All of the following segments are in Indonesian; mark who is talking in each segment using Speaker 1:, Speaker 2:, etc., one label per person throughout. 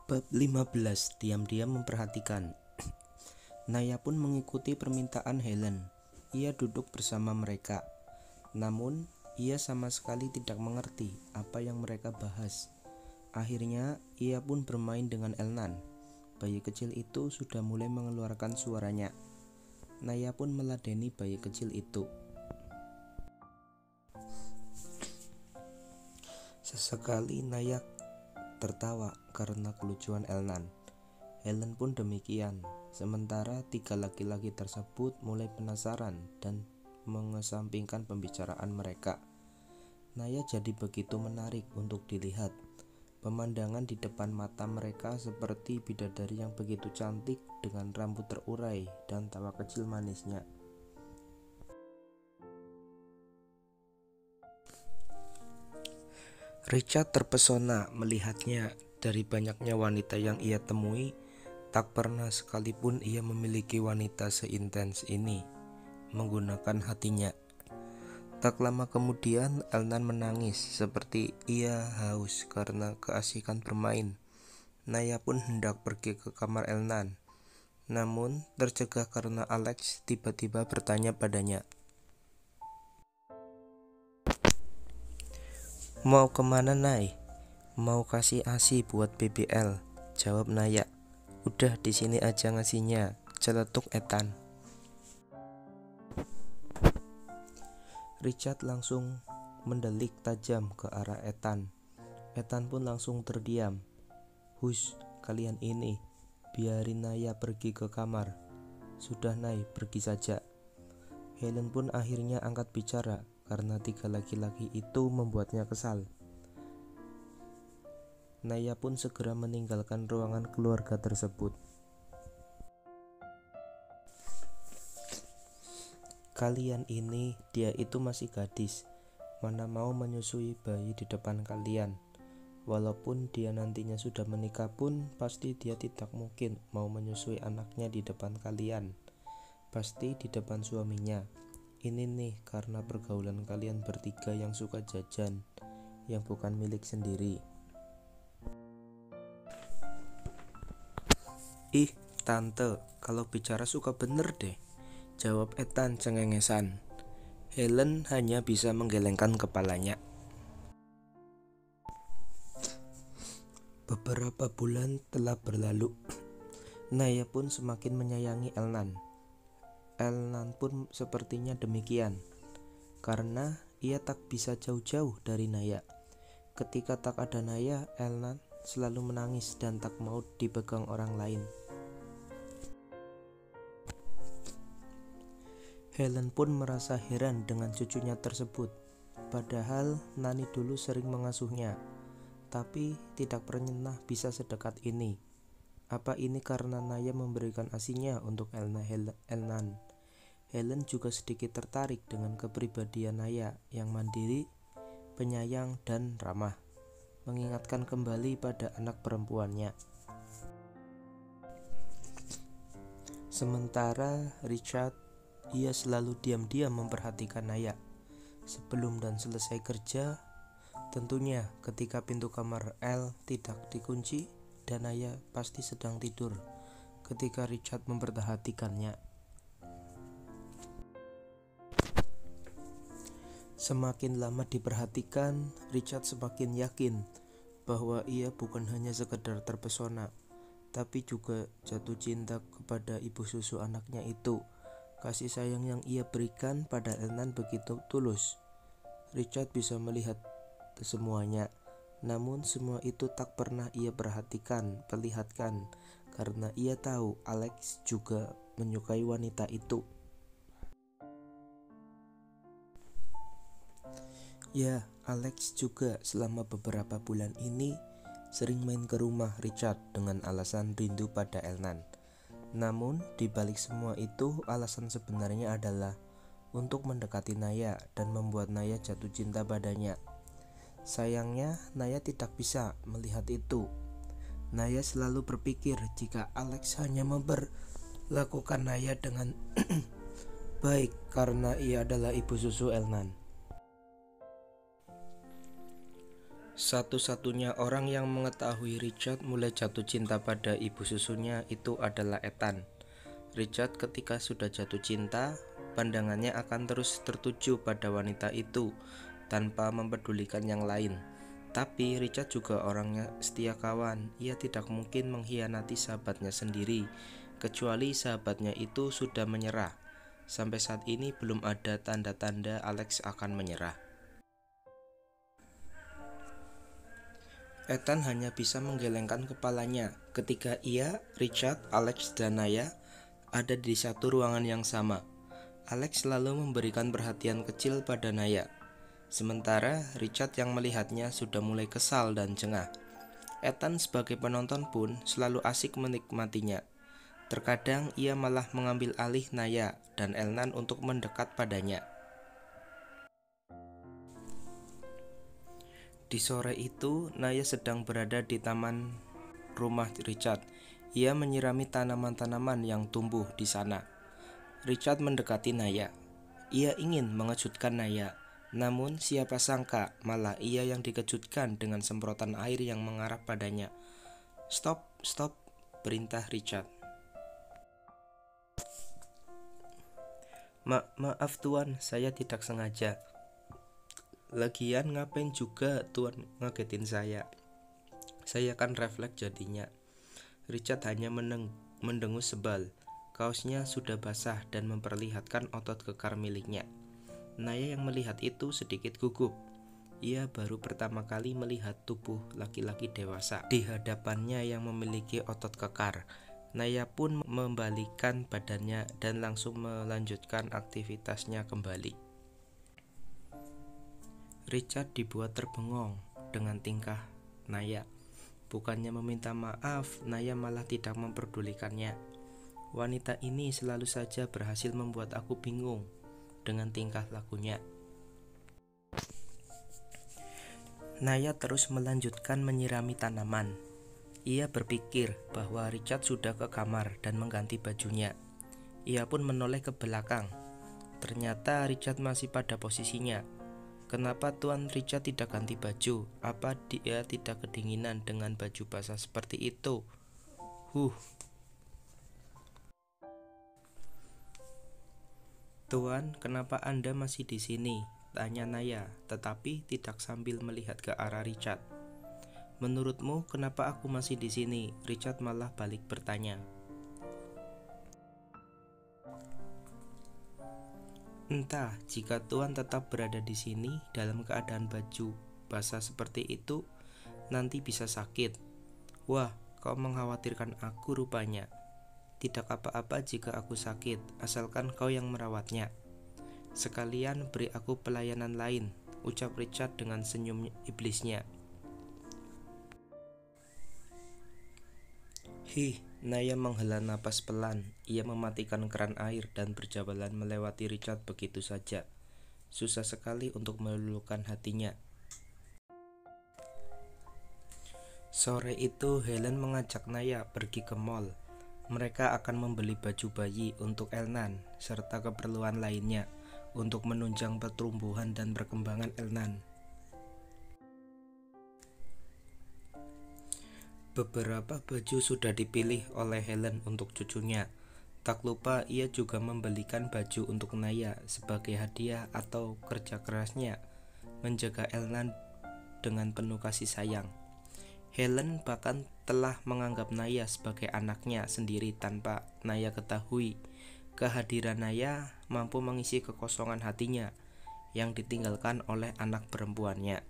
Speaker 1: Bab 15. Diam-diam memperhatikan. Naya pun mengikuti permintaan Helen. Ia duduk bersama mereka. Namun, ia sama sekali tidak mengerti apa yang mereka bahas. Akhirnya, ia pun bermain dengan Elnan. Bayi kecil itu sudah mulai mengeluarkan suaranya. Naya pun meladeni bayi kecil itu. Sesekali Naya tertawa karena kelucuan Elnan. Helen pun demikian. Sementara tiga laki-laki tersebut mulai penasaran dan mengesampingkan pembicaraan mereka. Naya jadi begitu menarik untuk dilihat. Pemandangan di depan mata mereka seperti bidadari yang begitu cantik dengan rambut terurai dan tawa kecil manisnya. Richard terpesona melihatnya. Dari banyaknya wanita yang ia temui, tak pernah sekalipun ia memiliki wanita seintens ini, menggunakan hatinya. Tak lama kemudian Elnan menangis seperti ia haus karena keasikan bermain. Naya pun hendak pergi ke kamar Elnan, namun tercegah karena Alex tiba-tiba bertanya padanya. "Mau kemana, Nay?" "Mau kasih ASI buat BBL," jawab Naya. "Udah di sini aja ngasihnya," celetuk Ethan. Richard langsung mendelik tajam ke arah Ethan. Ethan pun langsung terdiam. "Hush, kalian ini, biarin Naya pergi ke kamar." "Sudah, Nay, pergi saja." Helen pun akhirnya angkat bicara karena tiga laki-laki itu membuatnya kesal. Naya pun segera meninggalkan ruangan keluarga tersebut. "Kalian ini, dia itu masih gadis, mana mau menyusui bayi di depan kalian. Walaupun dia nantinya sudah menikah pun, pasti dia tidak mungkin mau menyusui anaknya di depan kalian. Pasti di depan suaminya. Ini nih karena pergaulan kalian bertiga yang suka jajan, yang bukan milik sendiri." "Ih, tante, kalau bicara suka bener deh," jawab Ethan cengengesan. Helen hanya bisa menggelengkan kepalanya. Beberapa bulan telah berlalu. Naya pun semakin menyayangi Elnan. Elnan pun sepertinya demikian, karena ia tak bisa jauh-jauh dari Naya. Ketika tak ada Naya, Elnan selalu menangis dan tak mau dipegang orang lain. Helen pun merasa heran dengan cucunya tersebut. Padahal Nani dulu sering mengasuhnya, tapi tidak pernah bisa sedekat ini. Apa ini karena Naya memberikan asinya untuk Elnan? Helen juga sedikit tertarik dengan kepribadian Naya yang mandiri, penyayang, dan ramah, mengingatkan kembali pada anak perempuannya. Sementara Richard, ia selalu diam-diam memperhatikan Naya. Sebelum dan selesai kerja, tentunya ketika pintu kamar El tidak dikunci dan Naya pasti sedang tidur ketika Richard memperhatikannya. Semakin lama diperhatikan, Richard semakin yakin bahwa ia bukan hanya sekedar terpesona, tapi juga jatuh cinta kepada ibu susu anaknya itu. Kasih sayang yang ia berikan pada Elnan begitu tulus. Richard bisa melihat semuanya, namun semua itu tak pernah ia perlihatkan, karena ia tahu Alex juga menyukai wanita itu. Ya, Alex juga selama beberapa bulan ini sering main ke rumah Richard dengan alasan rindu pada Elnan. Namun, di balik semua itu, alasan sebenarnya adalah untuk mendekati Naya dan membuat Naya jatuh cinta padanya. Sayangnya, Naya tidak bisa melihat itu. Naya selalu berpikir jika Alex hanya memperlakukan Naya dengan baik karena ia adalah ibu susu Elnan. Satu-satunya orang yang mengetahui Richard mulai jatuh cinta pada ibu susunya itu adalah Ethan. Richard ketika sudah jatuh cinta, pandangannya akan terus tertuju pada wanita itu tanpa mempedulikan yang lain. Tapi Richard juga orangnya setia kawan. Ia tidak mungkin mengkhianati sahabatnya sendiri, kecuali sahabatnya itu sudah menyerah. Sampai saat ini belum ada tanda-tanda Alex akan menyerah. Ethan hanya bisa menggelengkan kepalanya ketika ia, Richard, Alex, dan Naya ada di satu ruangan yang sama. Alex selalu memberikan perhatian kecil pada Naya, sementara Richard yang melihatnya sudah mulai kesal dan jengah. Ethan sebagai penonton pun selalu asik menikmatinya. Terkadang ia malah mengambil alih Naya dan Elnan untuk mendekat padanya. Di sore itu, Naya sedang berada di taman rumah Richard. Ia menyirami tanaman-tanaman yang tumbuh di sana. Richard mendekati Naya. Ia ingin mengejutkan Naya, namun siapa sangka malah ia yang dikejutkan dengan semprotan air yang mengarah padanya. "Stop, stop," perintah Richard. Maaf tuan, saya tidak sengaja. Lagian ngapain juga tuan ngagetin saya? Saya kan refleks jadinya. Richard hanya mendengus sebal. Kaosnya sudah basah dan memperlihatkan otot kekar miliknya. Naya yang melihat itu sedikit gugup. Ia baru pertama kali melihat tubuh laki-laki dewasa di hadapannya yang memiliki otot kekar. Naya pun membalikkan badannya dan langsung melanjutkan aktivitasnya kembali. Richard dibuat terbengong dengan tingkah Naya. Bukannya meminta maaf, Naya malah tidak memperdulikannya. Wanita ini selalu saja berhasil membuat aku bingung dengan tingkah lakunya. Naya terus melanjutkan menyirami tanaman. Ia berpikir bahwa Richard sudah ke kamar dan mengganti bajunya. Ia pun menoleh ke belakang. Ternyata Richard masih pada posisinya. Kenapa Tuan Richard tidak ganti baju? Apa dia tidak kedinginan dengan baju basah seperti itu? Tuan, kenapa Anda masih di sini? Tanya Naya, tetapi tidak sambil melihat ke arah Richard. Menurutmu kenapa aku masih di sini? Richard malah balik bertanya. Entah, jika Tuan tetap berada di sini dalam keadaan baju basah seperti itu, nanti bisa sakit. Wah, kau mengkhawatirkan aku rupanya. Tidak apa-apa jika aku sakit, asalkan kau yang merawatnya. Sekalian beri aku pelayanan lain, ucap Richard dengan senyum iblisnya. Naya menghela napas pelan. Ia mematikan keran air dan berjalan melewati Richard begitu saja. Susah sekali untuk meluluhkan hatinya. Sore itu Helen mengajak Naya pergi ke mall. Mereka akan membeli baju bayi untuk Elnan serta keperluan lainnya untuk menunjang pertumbuhan dan perkembangan Elnan. Beberapa baju sudah dipilih oleh Helen untuk cucunya. Tak lupa ia juga membelikan baju untuk Naya sebagai hadiah atau kerja kerasnya menjaga Elnan dengan penuh kasih sayang. Helen bahkan telah menganggap Naya sebagai anaknya sendiri tanpa Naya ketahui. Kehadiran Naya mampu mengisi kekosongan hatinya yang ditinggalkan oleh anak perempuannya.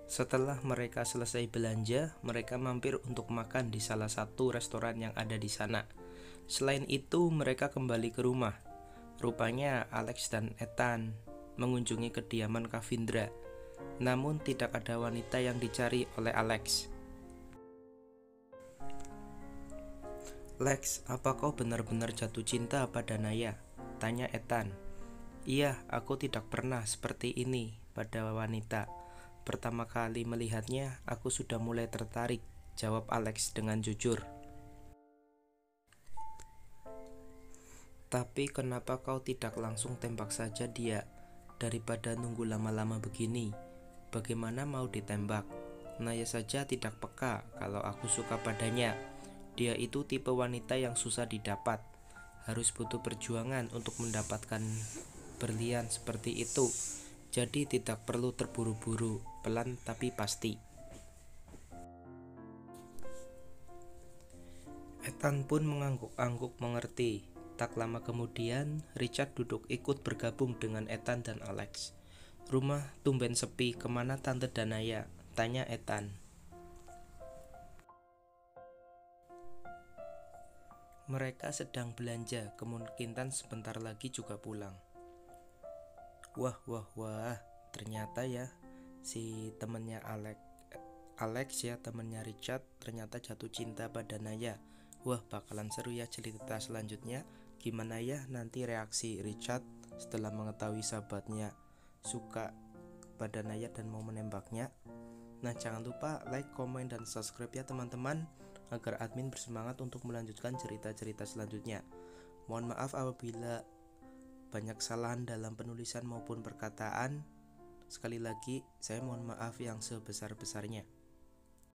Speaker 1: Setelah mereka selesai belanja, mereka mampir untuk makan di salah satu restoran yang ada di sana. Selain itu, mereka kembali ke rumah. Rupanya Alex dan Ethan mengunjungi kediaman Kavindra. Namun tidak ada wanita yang dicari oleh Alex. "Lex, apa kau benar-benar jatuh cinta pada Naya?" tanya Ethan. "Iya, aku tidak pernah seperti ini pada wanita. Pertama kali melihatnya, aku sudah mulai tertarik," jawab Alex dengan jujur. "Tapi kenapa kau tidak langsung tembak saja dia? Daripada nunggu lama-lama begini, bagaimana mau ditembak? Naya saja tidak peka kalau aku suka padanya. Dia itu tipe wanita yang susah didapat. Harus butuh perjuangan untuk mendapatkan berlian seperti itu. Jadi tidak perlu terburu-buru, pelan tapi pasti. Ethan pun mengangguk-angguk mengerti. Tak lama kemudian, Richard duduk ikut bergabung dengan Ethan dan Alex. Rumah tumben sepi, kemana Tante Danaya? Tanya Ethan. Mereka sedang belanja, kemungkinan sebentar lagi juga pulang. Wah, ternyata ya si temennya Alex ya, temennya Richard ternyata jatuh cinta pada Naya. Wah, bakalan seru ya cerita selanjutnya. Gimana ya nanti reaksi Richard setelah mengetahui sahabatnya suka pada Naya dan mau menembaknya. Nah, jangan lupa like, komen, dan subscribe ya teman-teman, agar admin bersemangat untuk melanjutkan cerita-cerita selanjutnya. Mohon maaf apabila banyak kesalahan dalam penulisan maupun perkataan. Sekali lagi, saya mohon maaf yang sebesar-besarnya.